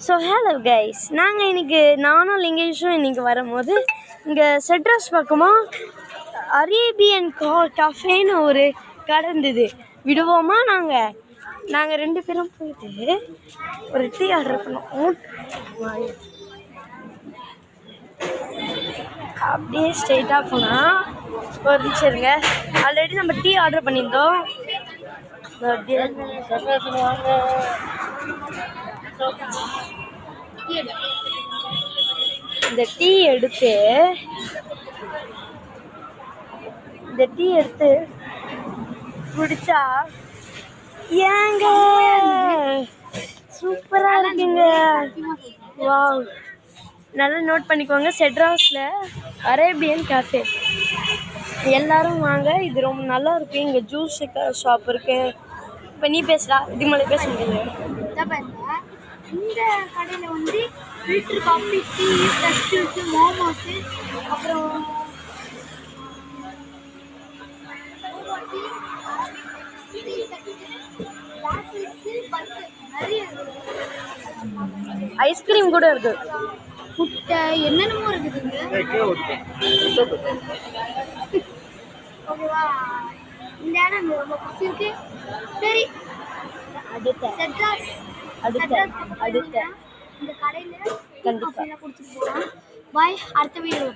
So hello guys, நாங்கள் இன்றைக்கி நானும் லிங்கேஷும் இன்றைக்கி வரும்போது இங்கே செட்ரஸ் பக்கமாக அரேபியன் கஃபேன்னு ஒரு கடை இருந்தது. விடுவோமா? நாங்கள் 2 பேரும் போயிட்டு ஒரு டீ ஆர்டர் பண்ணோம். அப்படியே ஸ்ட்ரெயிட்டாக போனால் ஒரு நிமிஷம் இருங்க, ஆல்ரெடி நம்ம டீ ஆர்டர் பண்ணியிருந்தோம். இந்த டீ எடுத்து குடிச்சா ஏங்க சூப்பராக இருக்குங்க. வாவ், நல்லா நோட் பண்ணிக்கோங்க. செட்ராஸில் அரேபியன் கேஃபே, எல்லாரும் வாங்க. இது ரொம்ப நல்லா இருக்குது. இங்கே ஜூஸ் ஷாப் இருக்குது. இப்போ நீ பேசுகிறா, இதுக்கு மேலே பேச முடியாது. இந்த கடையில் வந்து filter coffee, tea, fresh juice, momos, அப்புறம் ஐஸ்கிரீம் கூட இருக்கு, முட்டை, என்னென்னமோ இருக்குதுங்க. ஓகேவா, இந்த இடம் எனக்கு ரொம்ப பிடிச்சிருக்கு. சரி, அடுத்த அடுத்த இந்த கடையில் காஃபிலாம் குடிச்சிட்டு போகலாம். பாய், அடுத்த வீடியோ.